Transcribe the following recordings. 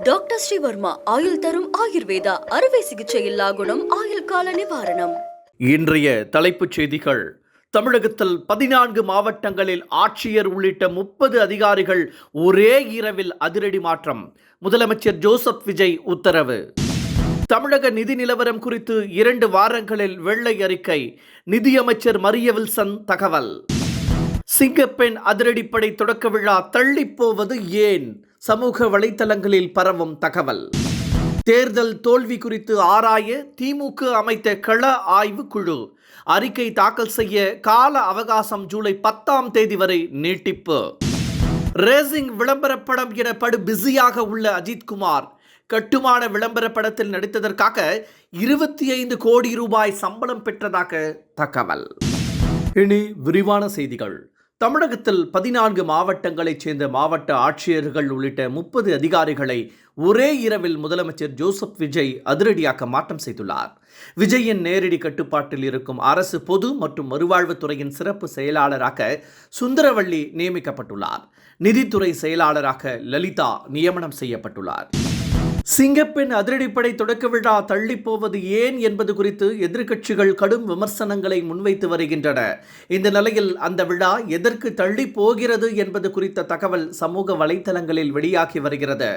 Doctor Sreevarma ஆயுள் தரும் ஆயுர்வேதா அறுவை சிகிச்சையில்லா குணம் ஆயுள் கால நிவாரணம். இன்றைய தலைப்புச் செய்திகள். தமிழகத்தில் 14 மாவட்டங்களில் ஆட்சியர் உள்ளிட்ட 30 அதிகாரிகள் ஒரே இரவில் அதிரடி மாற்றம். முதலமைச்சர் ஜோசப் விஜய் உத்தரவு. தமிழக நிதி நிலவரம் குறித்து 2 வாரங்களில் வெள்ளை அறிக்கை. நிதியமைச்சர் மரிய வில்சன் தகவல். சிங்கப்பெண் அதிரடிப்படை தொடக்க விழா தள்ளிப்போவது ஏன்? சமூக வலைத்தளங்களில் பரவும் தகவல். தேர்தல் தோல்வி குறித்து ஆராய திமுக அமைத்த கள ஆய்வு குழு. அறிக்கை தாக்கல் செய்ய கால அவகாசம் ஜூலை 10ஆம் தேதி வரை நீட்டிப்பு. ரேசிங் விளம்பர படம் என படு பிஸியாக உள்ள அஜித்குமார் கட்டுமான விளம்பர படத்தில் நடித்ததற்காக 25 கோடி ரூபாய் சம்பளம் பெற்றதாக தகவல். இனி விரிவான செய்திகள். தமிழகத்தில் 14 மாவட்டங்களைச் சேர்ந்த மாவட்ட ஆட்சியர்கள் உள்ளிட்ட 30 அதிகாரிகளை ஒரே இரவில் முதலமைச்சர் ஜோசப் விஜய் அதிரடியாக மாற்றம் செய்துள்ளார். விஜயின் நேரடி கட்டுப்பாட்டில் இருக்கும் அரசு பொது மற்றும் மறுவாழ்வுத்துறையின் சிறப்பு செயலாளராக சுந்தரவள்ளி நியமிக்கப்பட்டுள்ளார். நிதித்துறை செயலாளராக லலிதா நியமனம் செய்யப்பட்டுள்ளார். சிங்கப்பெண் அதிரடிப்படை தொடக்க விழா தள்ளிப்போவது ஏன் என்பது குறித்து எதிர்க்கட்சிகள் கடும் விமர்சனங்களை முன்வைத்து வருகின்றன. இந்த நிலையில் அந்த விழா எதற்கு தள்ளி போகிறது என்பது குறித்த தகவல் சமூக வலைத்தளங்களில் வெளியாகி வருகிறது.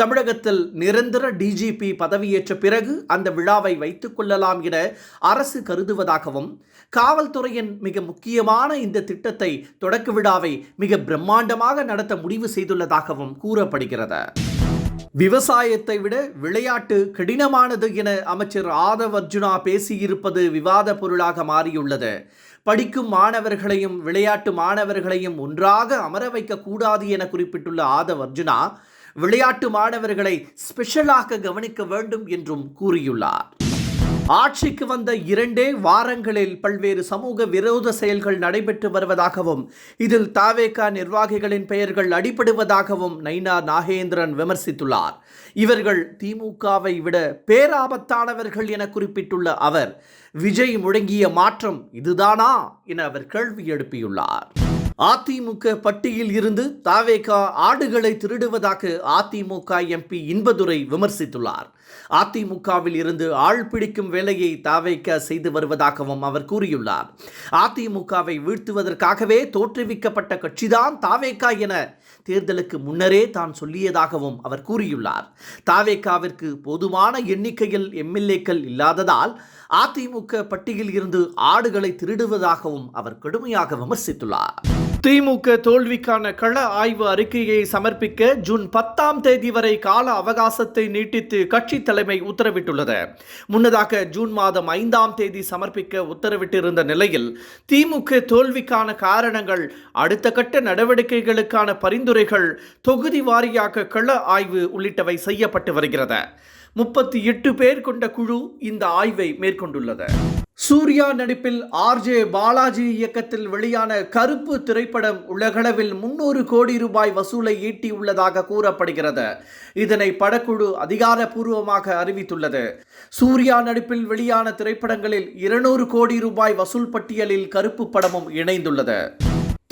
தமிழகத்தில் நிரந்தர டிஜிபி பதவியேற்ற பிறகு அந்த விழாவை வைத்துக் கொள்ளலாம் என அரசு கருதுவதாகவும், காவல்துறையின் மிக முக்கியமான இந்த திட்டத்தை தொடக்க விழாவை மிக பிரம்மாண்டமாக நடத்த முடிவு செய்துள்ளதாகவும் கூறப்படுகிறது. விவசாயத்தை விட விளையாட்டு கடினமானது என அமைச்சர் ஆதவ் அர்ஜுனா பேசியிருப்பது விவாத பொருளாக மாறியுள்ளது. படிக்கும் மாணவர்களையும் விளையாட்டு மாணவர்களையும் ஒன்றாக அமர வைக்கக்கூடாது என குறிப்பிட்டுள்ள ஆதவ் அர்ஜுனா, விளையாட்டு மாணவர்களை ஸ்பெஷலாக கவனிக்க வேண்டும் என்றும் கூறியுள்ளார். ஆட்சிக்கு வந்த 2 வாரங்களில் பல்வேறு சமூக விரோத செயல்கள் நடைபெற்று வருவதாகவும், இதில் தவேக நிர்வாகிகளின் பெயர்கள் அடிபடுவதாகவும் நைனா நாகேந்திரன் விமர்சித்துள்ளார். இவர்கள் திமுகவை விட பேராபத்தானவர்கள் என குறிப்பிட்டுள்ள அவர், விஜய் முழங்கிய மாற்றம் இதுதானா என அவர் கேள்வி எழுப்பியுள்ளார். அதிமுக பட்டியில் இருந்து தவேக ஆடுகளை திருடுவதாக அதிமுக எம்பி இன்பதுரை விமர்சித்துள்ளார். அதிமுகவில் இருந்து ஆள் பிடிக்கும் வேலையை தவேக செய்து வருவதாகவும் அவர் கூறியுள்ளார். அதிமுகவை வீழ்த்துவதற்காகவே தோற்றுவிக்கப்பட்ட கட்சிதான் தவேக என தேர்தலுக்கு முன்னரே தான் சொல்லியதாகவும் அவர் கூறியுள்ளார். தவேகவிற்கு போதுமான எண்ணிக்கையில் எம்எல்ஏக்கள் இல்லாததால் அதிமுக பட்டியில் இருந்து ஆடுகளை திருடுவதாகவும் அவர் கடுமையாக விமர்சித்துள்ளார். திமுக தோல்விக்கான கள ஆய்வு அறிக்கையை சமர்ப்பிக்க ஜூன் 10ஆம் தேதி வரை கால அவகாசத்தை நீட்டித்து கட்சி தலைமை உத்தரவிட்டுள்ளது. முன்னதாக ஜூன் மாதம் 5ஆம் தேதி சமர்ப்பிக்க உத்தரவிட்டிருந்த நிலையில் திமுக தோல்விக்கான காரணங்கள், அடுத்த கட்ட நடவடிக்கைகளுக்கான பரிந்துரைகள், தொகுதி வாரியாக கள ஆய்வு உள்ளிட்டவை செய்யப்பட்டு வருகிறது. 38 பேர் கொண்ட குழு இந்த ஆய்வை மேற்கொண்டுள்ளது. சூர்யா நடிப்பில் ஆர்ஜே பாலாஜி இயக்கத்தில் வெளியான கருப்பு திரைப்படம் உலகளவில் 300 கோடி ரூபாய் வசூலை ஈட்டியுள்ளதாக கூறப்படுகிறது. இதனை படக்குழு அதிகாரப்பூர்வமாக அறிவித்துள்ளது. சூர்யா நடிப்பில் வெளியான திரைப்படங்களில் 200 கோடி ரூபாய் வசூல் பட்டியலில் கருப்பு படமும் இணைந்துள்ளது.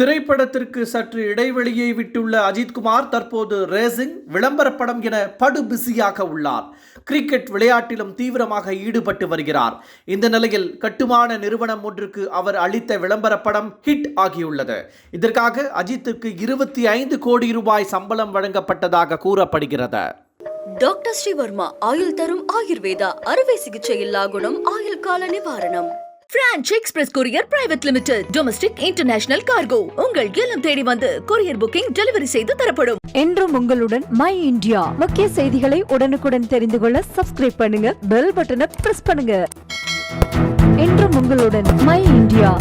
திரைப்படத்திற்கு சற்று இடைவெளியை விட்டுள்ள அஜித்குமார் தற்போது ரேசிங் விளம்பர படம் என படு பிஸியாக உள்ளார். கிரிக்கெட் விளையாட்டிலும் தீவிரமாக ஈடுபட்டு வருகிறார். இந்த நிலையில் கட்டுமான நிறுவனம் ஒன்றுக்கு அவர் அளித்த விளம்பர படம் ஹிட் ஆகியுள்ளது. இதற்காக அஜித்துக்கு 25 கோடி ரூபாய் சம்பளம் வழங்கப்பட்டதாக கூறப்படுகிறது. டாக்டர் ஸ்ரீவர்மா ஆயுள் தரும் ஆயுர்வேதா அறுவை சிகிச்சையில்லா குணம் ஆயுள் கால நிவாரணம். Branch express courier private limited. Domestic international cargo. உங்கள் இல்லம் தேடி வந்து கொரியர் புக்கிங் டெலிவரி செய்து தரப்படும். என்றும் உங்களுடன் மை இந்தியா. முக்கிய செய்திகளை உடனுக்குடன் தெரிந்து கொள்ள சப்ஸ்கிரைப் பண்ணுங்க, பெல் பட்டனை பிரஸ் பண்ணுங்க. என்றும் உங்களுடன் மை இந்தியா.